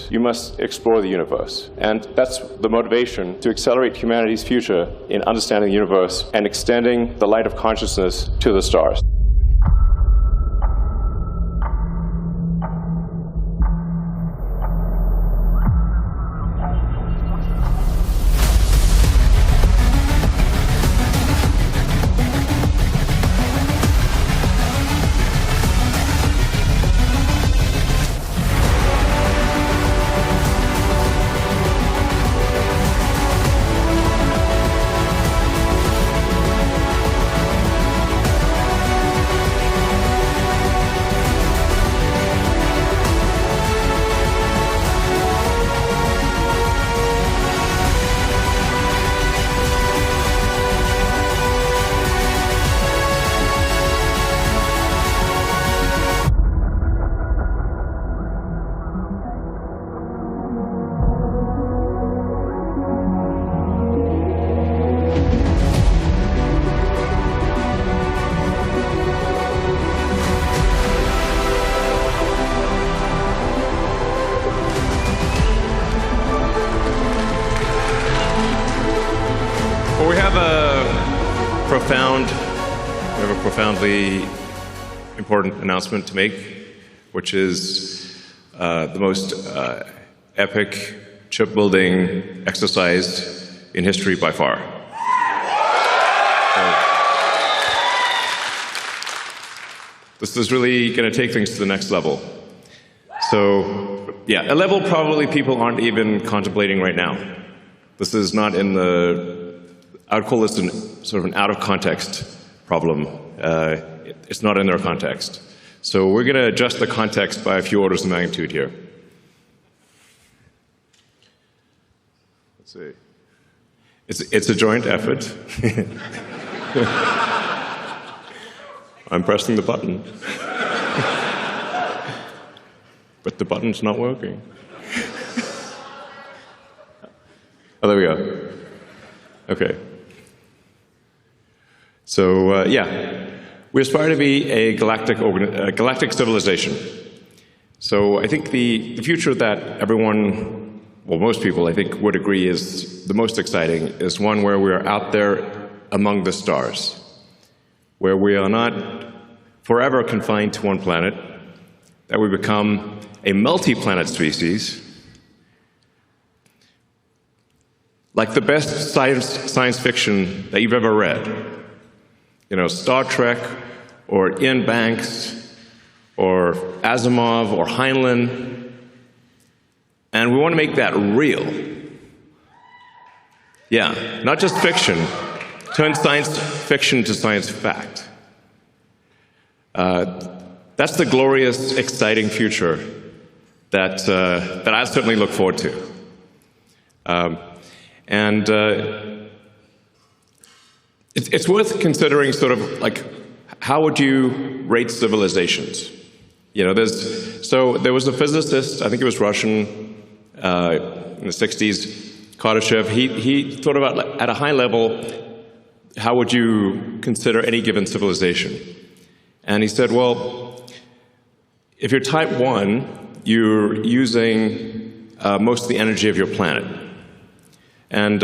space, you must explore the universe. And that's the motivation to accelerate humanity's future in understanding the universe and extending the light of consciousness to the stars. We have a profoundly important announcement to make, which is the most epic chip-building exercise in history by far. This is really going to take things to the next level. So, yeah, a level probably people aren't even contemplating right now. This is not in the, I would call this sort of an out-of-context problem. It's not in their context. So we're going to adjust the context by a few orders of magnitude here. Let's see. It's a joint effort. I'm pressing the button. But the button's not working. Oh, there we go. Okay. So, yeah, we aspire to be a galactic civilization. So I think the future that everyone, well, most people, I think, would agree is the most exciting is one where we are out there among the stars, where we are not forever confined to one planet, that we become a multi-planet species, like the best science fiction that you've ever read. You know, Star Trek, or Ian Banks, or Asimov, or Heinlein. And we want to make that real. Yeah, not just fiction. Turn science fiction to science fact. That's the glorious, exciting future that I certainly look forward to. It's worth considering sort of like, how would you rate civilizations? You know, there was a physicist, I think it was Russian, in the 60s, Kardashev. He thought about, at a high level, how would you consider any given civilization? And he said, well, if you're type 1, you're using most of the energy of your planet. And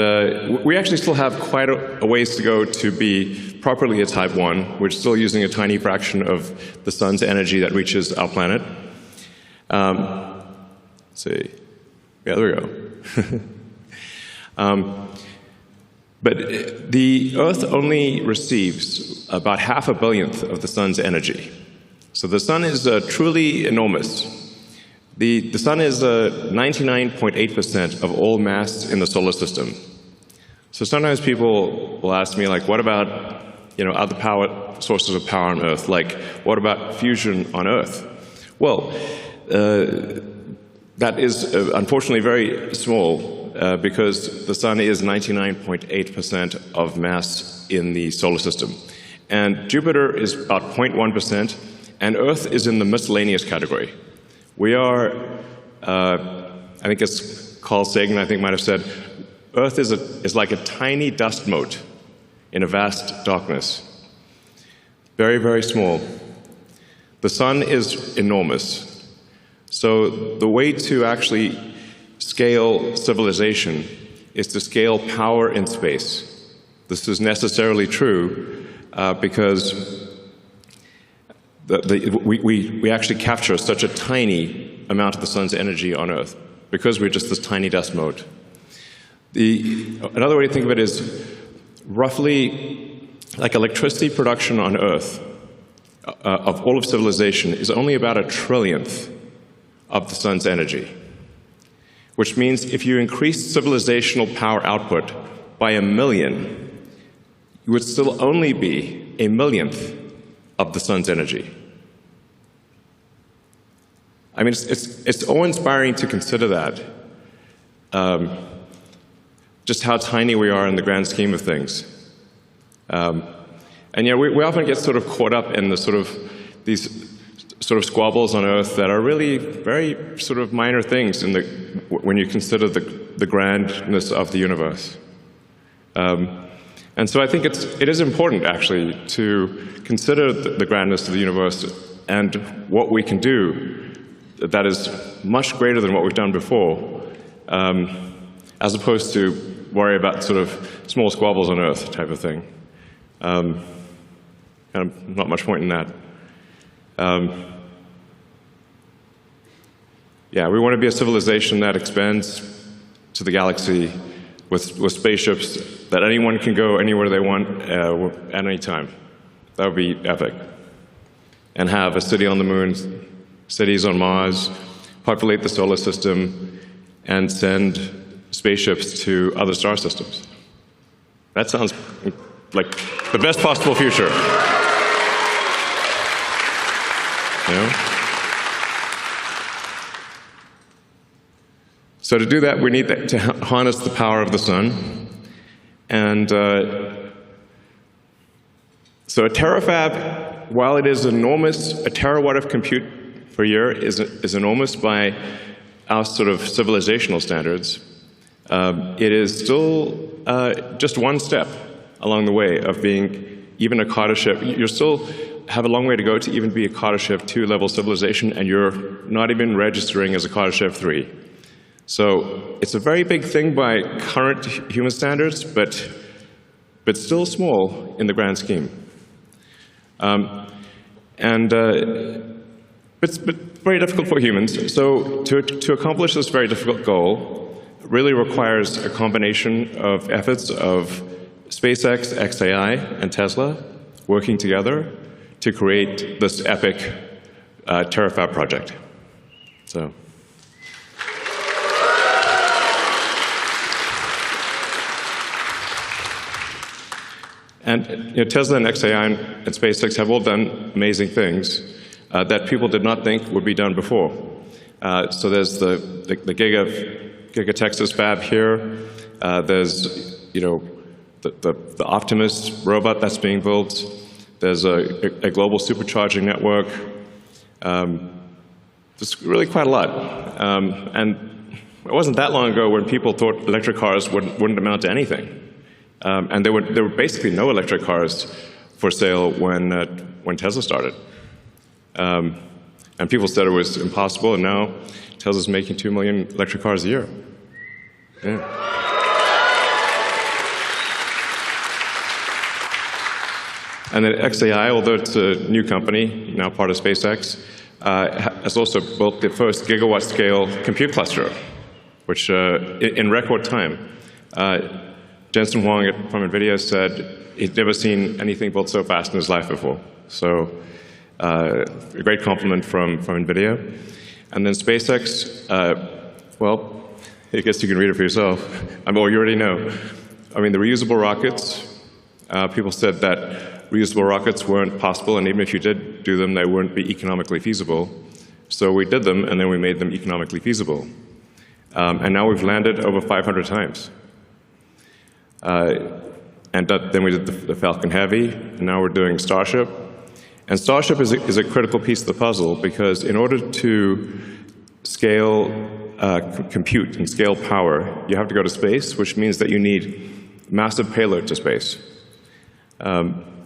we actually still have quite a ways to go to be properly a type 1. We're still using a tiny fraction of the sun's energy that reaches our planet. Let's see. Yeah, there we go. But the Earth only receives about 0.5 billionth of the sun's energy. So the sun is truly enormous. The sun is 99.8% of all mass in the solar system. So sometimes people will ask me, like, what about, you know, other power sources of power on Earth? Like, what about fusion on Earth? Well, that is unfortunately very small because the sun is 99.8% of mass in the solar system. And Jupiter is about 0.1%, and Earth is in the miscellaneous category. We are, I think it's Carl Sagan, I think, might have said, Earth is like a tiny dust mote in a vast darkness. Very, very small. The sun is enormous. So the way to actually scale civilization is to scale power in space. This is necessarily true because we actually capture such a tiny amount of the sun's energy on Earth because we're just this tiny dust mote. Another way to think of it is roughly like electricity production on Earth of all of civilization is only about 1/trillionth of the sun's energy, which means if you increase civilizational power output by 1,000,000, you would still only be 1/1,000,000th of the sun's energy. I mean, it's awe-inspiring to consider that, just how tiny we are in the grand scheme of things. And yeah, we often get sort of caught up in these sort of squabbles on Earth that are really very sort of minor things when you consider the grandness of the universe. And so I think it is important, actually, to consider the grandness of the universe and what we can do that is much greater than what we've done before, as opposed to worry about sort of small squabbles on Earth type of thing. And not much point in that. Yeah, we want to be a civilization that expands to the galaxy with spaceships that anyone can go anywhere they want at any time. That would be epic. And have a city on the moon, cities on Mars, populate the solar system, and send spaceships to other star systems. That sounds like the best possible future. You know? So to do that, we need to harness the power of the sun. And so a terafab, while it is enormous, a terawatt of compute per year is enormous by our sort of civilizational standards. It is still just one step along the way of being even a Kardashev. You still have a long way to go to even be a Kardashev 2 level civilization, and you're not even registering as a Kardashev 3. So it's a very big thing by current human standards, but still small in the grand scheme. But very difficult for humans. So to accomplish this very difficult goal really requires a combination of efforts of SpaceX, XAI, and Tesla working together to create this epic Terafab project. So. And Tesla and XAI and SpaceX have all done amazing things that people did not think would be done before. So there's the Giga Texas fab here. There's the Optimus robot that's being built. There's a global supercharging network. There's really quite a lot. And it wasn't that long ago when people thought electric cars wouldn't amount to anything. And there were basically no electric cars for sale when Tesla started. And people said it was impossible, and now Tesla's making 2 million electric cars a year. Yeah. And then XAI, although it's a new company, now part of SpaceX, has also built the first gigawatt scale compute cluster, which in record time. Jensen Huang from NVIDIA said he'd never seen anything built so fast in his life before. So a great compliment from NVIDIA. And then SpaceX, well, I guess you can read it for yourself. Or you already know. I mean, the reusable rockets, people said that reusable rockets weren't possible, and even if you did do them, they wouldn't be economically feasible. So we did them, and then we made them economically feasible. And now we've landed over 500 times. And then we did the Falcon Heavy, and now we're doing Starship. And Starship is a critical piece of the puzzle, because in order to scale compute and scale power, you have to go to space, which means that you need massive payload to space.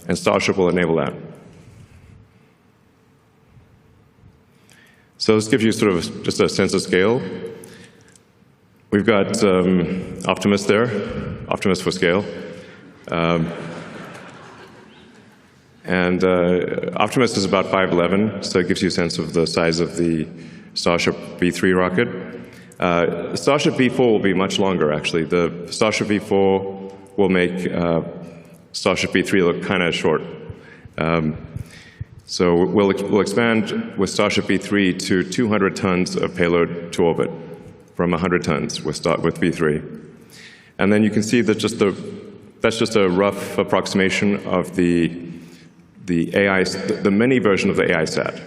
And Starship will enable that. So this gives you sort of just a sense of scale. We've got Optimus there, Optimus for scale. And Optimus is about 5'11", so it gives you a sense of the size of the Starship V3 rocket. Starship V4 will be much longer, actually. The Starship V4 will make Starship V3 look kind of short. So we'll expand with Starship V3 to 200 tons of payload to orbit, from 100 tons with V3. And then you can see that that's just a rough approximation of the mini version of the AI sat.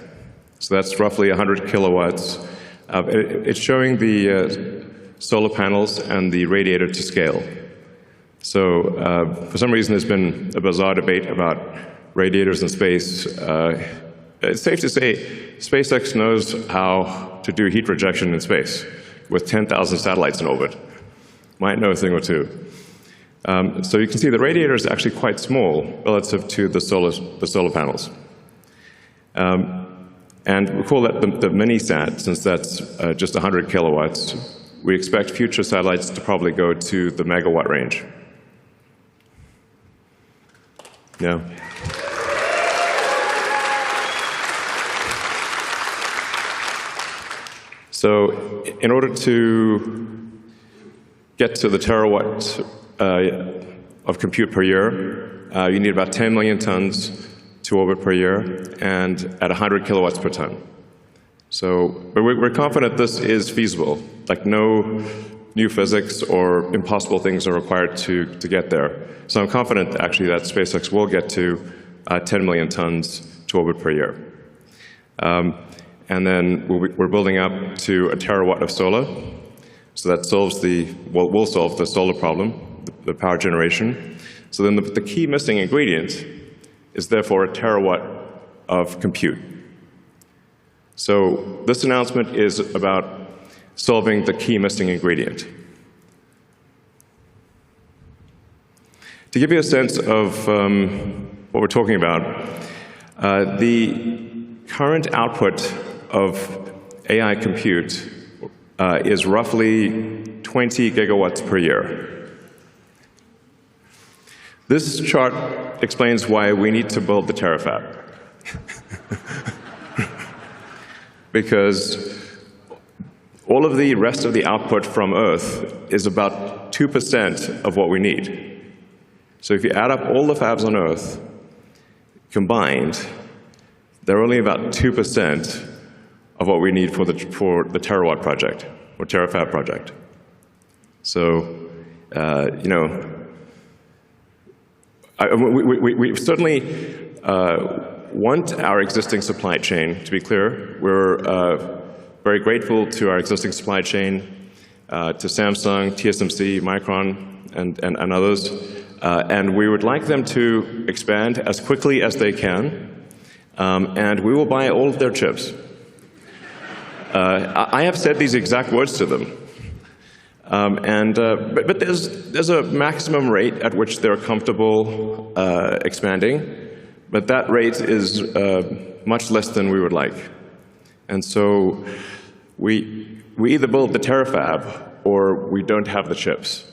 So that's roughly 100 kilowatts. It's showing the solar panels and the radiator to scale. So for some reason, there's been a bizarre debate about radiators in space. It's safe to say SpaceX knows how to do heat rejection in space with 10,000 satellites in orbit. Might know a thing or two. So you can see the radiator is actually quite small relative to the solar panels. And we call that the mini-sat, since that's just 100 kilowatts. We expect future satellites to probably go to the megawatt range. Yeah. So in order to get to the terawatt of compute per year, you need about 10 million tons to orbit per year, and at 100 kilowatts per ton. So, but we're confident this is feasible. Like, no new physics or impossible things are required to get there. So I'm confident, actually, that SpaceX will get to 10 million tons to orbit per year. And then we're building up to a terawatt of solar. So that solves will solve the solar problem, the power generation. So then the key missing ingredient is therefore a terawatt of compute. So this announcement is about solving the key missing ingredient. To give you a sense of what we're talking about, the current output of AI compute is roughly 20 gigawatts per year. This chart explains why we need to build the Terafab. Because all of the rest of the output from Earth is about 2% of what we need. So if you add up all the fabs on Earth combined, they're only about 2% of what we need for the terawatt project, or Terafab project. So, you know, we certainly want our existing supply chain to be clear. We're very grateful to our existing supply chain, to Samsung, TSMC, Micron, and others. And we would like them to expand as quickly as they can, and we will buy all of their chips. I have said these exact words to them. But there's a maximum rate at which they're comfortable expanding, but that rate is much less than we would like. And so we either build the Terafab or we don't have the chips.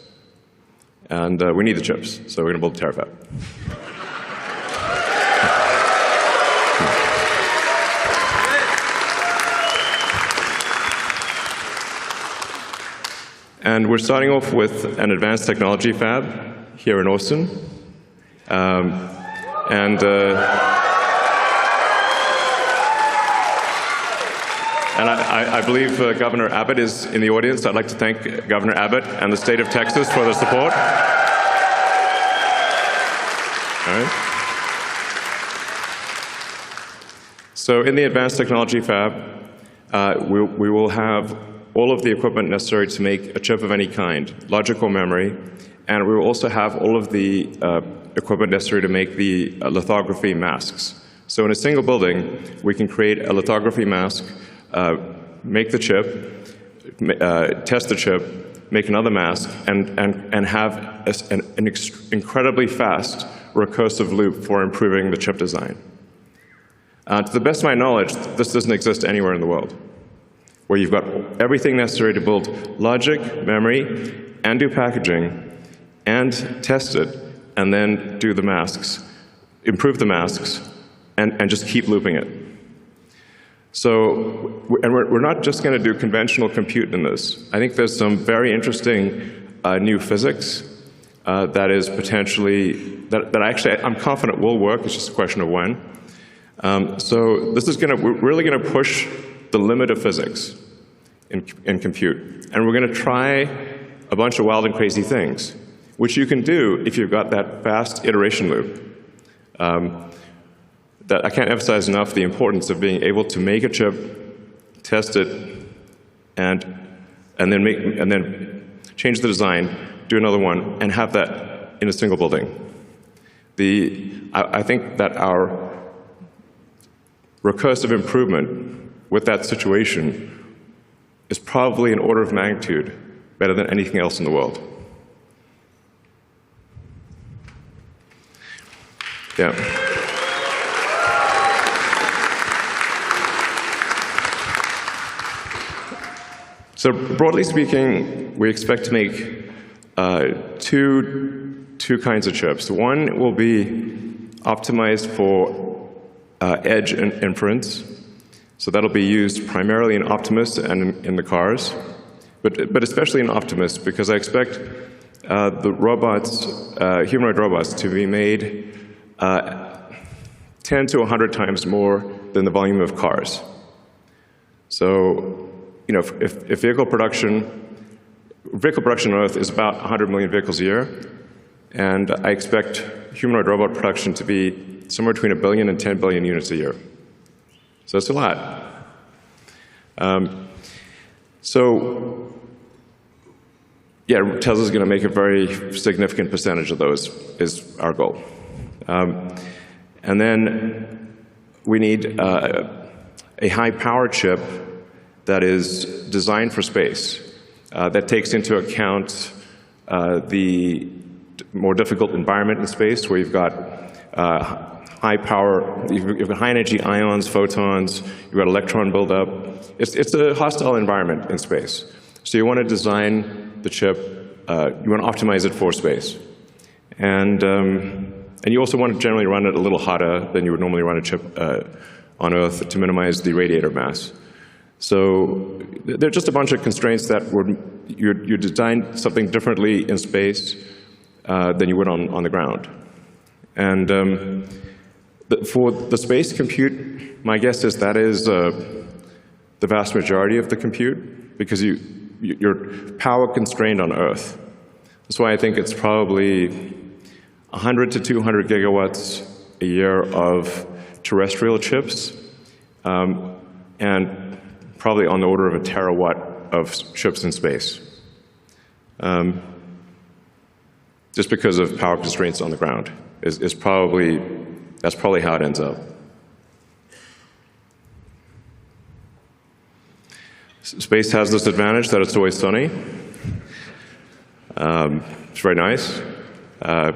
And we need the chips, so we're going to build the Terafab. And we're starting off with an advanced technology fab here in Austin. And I believe Governor Abbott is in the audience. I'd like to thank Governor Abbott and the state of Texas for their support. All right. So in the advanced technology fab, we will have all of the equipment necessary to make a chip of any kind, logic or memory, and we will also have all of the equipment necessary to make the lithography masks. So in a single building, we can create a lithography mask, make the chip, test the chip, make another mask, and have an incredibly fast recursive loop for improving the chip design. To the best of my knowledge, this doesn't exist anywhere in the world. where you've got everything necessary to build logic, memory, and do packaging, and test it, and then do the masks, improve the masks, and just keep looping it. So, and we're not just going to do conventional compute in this. I think there's some very interesting new physics that is potentially, that actually I'm confident will work. It's just a question of when. So this is we're really going to push the limit of physics in compute. And we're going to try a bunch of wild and crazy things, which you can do if you've got that fast iteration loop. That I can't emphasize enough the importance of being able to make a chip, test it, and then change the design, do another one, and have that in a single building. I think that our recursive improvement with that situation is probably an order of magnitude better than anything else in the world. Yeah. So broadly speaking, we expect to make two kinds of chips. One will be optimized for edge and inference. So that'll be used primarily in Optimus and in the cars, but especially in Optimus, because I expect the robots, humanoid robots, to be made 10 to 100 times more than the volume of cars. So, you know, if vehicle production on Earth is about 100 million vehicles a year, and I expect humanoid robot production to be somewhere between 1 billion and 10 billion units a year. So it's a lot. So, yeah, Tesla's going to make a very significant percentage of those, is our goal. And then we need a high-power chip that is designed for space, that takes into account the more difficult environment in space, where you've got high power, you've got high energy ions, photons, you've got electron buildup. It's a hostile environment in space. So you want to design the chip, you want to optimize it for space. And you also want to generally run it a little hotter than you would normally run a chip on Earth to minimize the radiator mass. So there are just a bunch of constraints that you design something differently in space than you would on the ground. And for the space compute, my guess is that is the vast majority of the compute, because you're power constrained on Earth. That's why I think it's probably 100 to 200 gigawatts a year of terrestrial chips, and probably on the order of a terawatt of chips in space, just because of power constraints on the ground. That's probably how it ends up. Space has this advantage that it's always sunny. It's very nice. I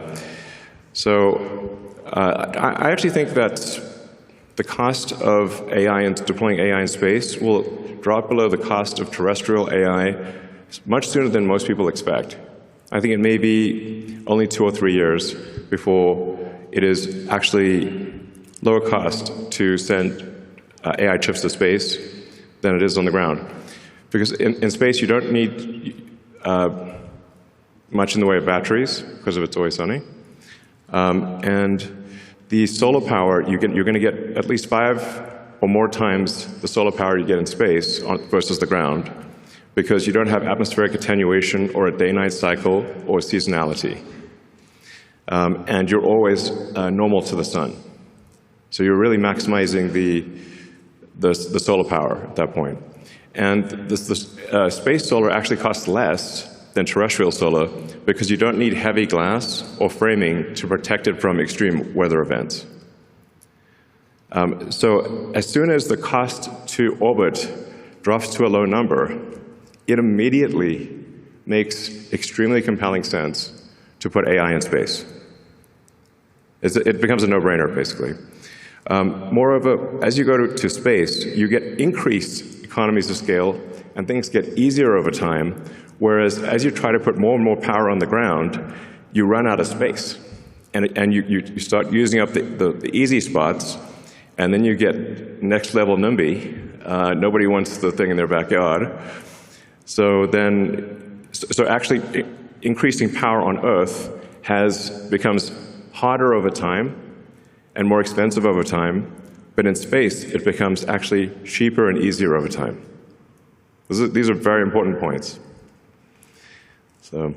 actually think that the cost of AI and deploying AI in space will drop below the cost of terrestrial AI much sooner than most people expect. I think it may be only 2 or 3 years before it is actually lower cost to send AI chips to space than it is on the ground. Because in space, you don't need much in the way of batteries, because of it's always sunny. And the solar power, you're going to get at least 5 or more times the solar power you get in space versus the ground, because you don't have atmospheric attenuation or a day-night cycle or seasonality. And you're always normal to the sun. So you're really maximizing the solar power at that point. And the space solar actually costs less than terrestrial solar, because you don't need heavy glass or framing to protect it from extreme weather events. So as soon as the cost to orbit drops to a low number, it immediately makes extremely compelling sense to put AI in space. It becomes a no-brainer, basically. Moreover, as you go to space, you get increased economies of scale and things get easier over time, whereas as you try to put more and more power on the ground, you run out of space. And you start using up the easy spots, and then you get next level NIMBY. Nobody wants the thing in their backyard. So actually increasing power on Earth becomes harder over time and more expensive over time, but in space it becomes actually cheaper and easier over time. These are very important points. So.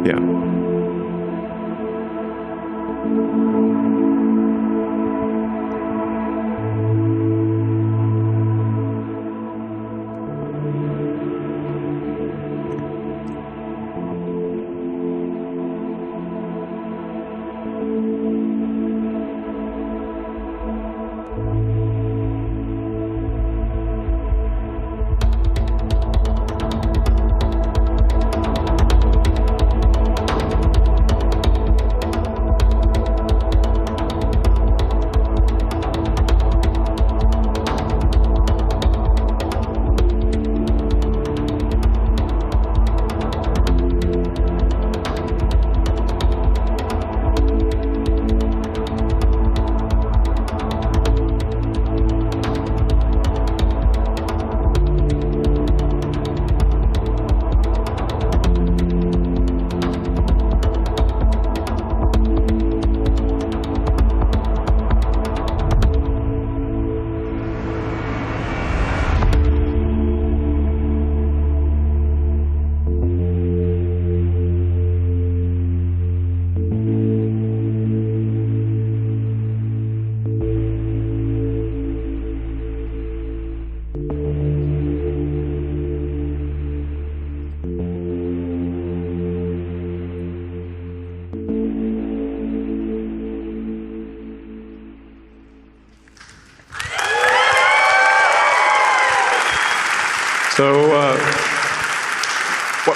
Yeah. So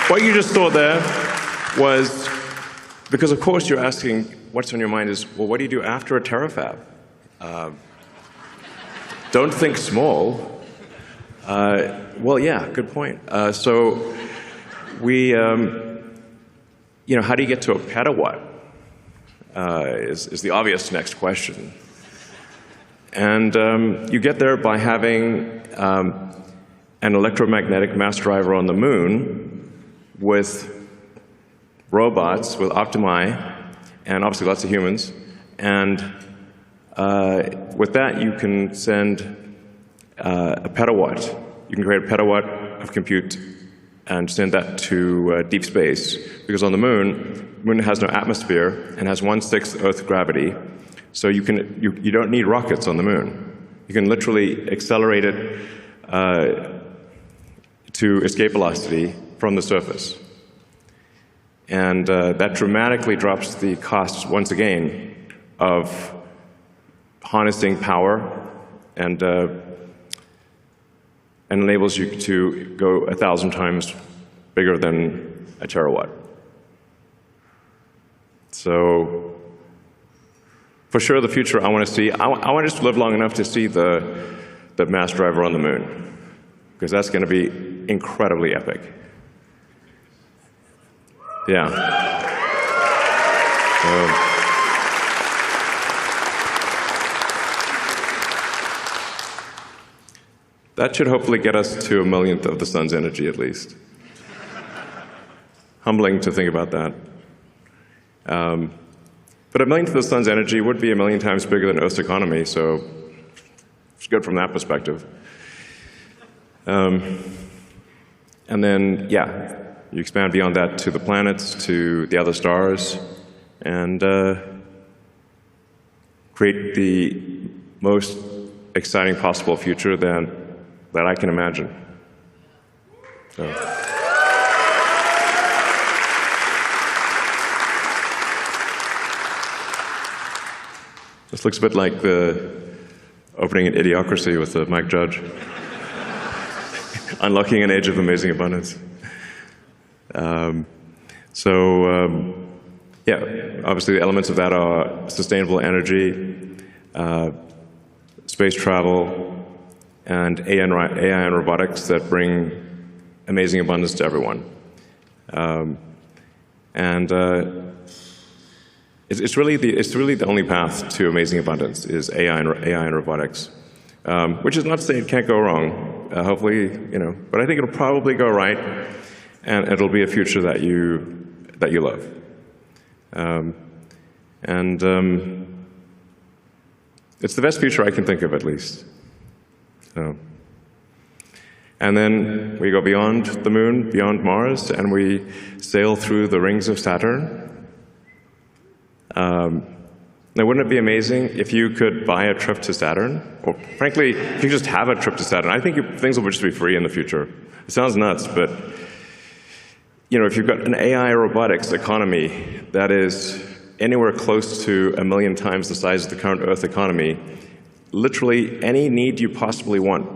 what you just saw there was, because of course you're asking what's on your mind is, well, what do you do after a terafab? Don't think small. Well, yeah, good point. So we, how do you get to a petawatt is the obvious next question. And you get there by having an electromagnetic mass driver on the moon with robots, with Optimi, and obviously lots of humans. And with that, you can send a petawatt. You can create a petawatt of compute and send that to deep space. Because on the moon has no atmosphere and has 1/6 Earth gravity. So you don't need rockets on the moon. You can literally accelerate it to escape velocity from the surface. And that dramatically drops the costs, once again, of harnessing power and enables you to go 1,000 times bigger than a terawatt. So for sure, the future I want to see, I want us to live long enough to see the mass driver on the moon, because that's going to be incredibly epic. Yeah. That should hopefully get us to 1/millionth of the sun's energy at least. Humbling to think about that. But 1/millionth of the sun's energy would be 1,000,000 times bigger than Earth's economy, so it's good from that perspective. And then, yeah, you expand beyond that to the planets, to the other stars, and create the most exciting possible future that I can imagine. So. This looks a bit like the opening in Idiocracy with the Mike Judge. unlocking an age of amazing abundance. Yeah, obviously the elements of that are sustainable energy, space travel, and AI and robotics that bring amazing abundance to everyone. It's really the only path to amazing abundance is AI and robotics, which is not to say it can't go wrong. Hopefully, but I think it'll probably go right, and it'll be a future that you love. It's the best future I can think of, at least. And then we go beyond the moon, beyond Mars, and we sail through the rings of Saturn. Now, wouldn't it be amazing if you could buy a trip to Saturn? Or frankly, if you just have a trip to Saturn, I think things will just be free in the future. It sounds nuts, but if you've got an AI robotics economy that is anywhere close to 1 million times the size of the current Earth economy, literally any need you possibly want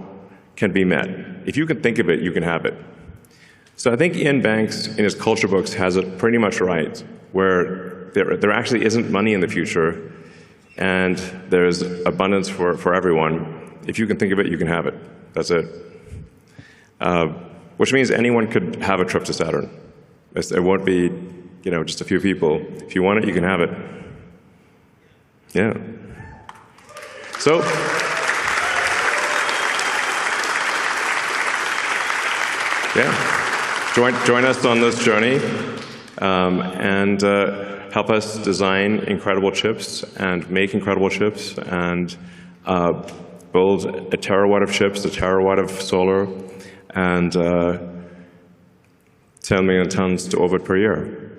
can be met. If you can think of it, you can have it. So I think Ian Banks, in his culture books, has it pretty much right, where there actually isn't money in the future, and there's abundance for everyone. If you can think of it, you can have it. That's it. Which means anyone could have a trip to Saturn. It won't be, just a few people. If you want it, you can have it. Yeah. So, yeah, join us on this journey, and help us design incredible chips and make incredible chips and build a terawatt of chips, a terawatt of solar, and 10 million tons to orbit per year.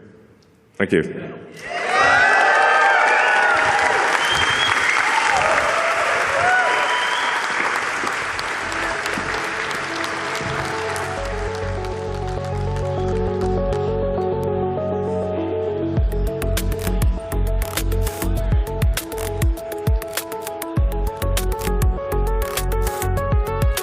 Thank you.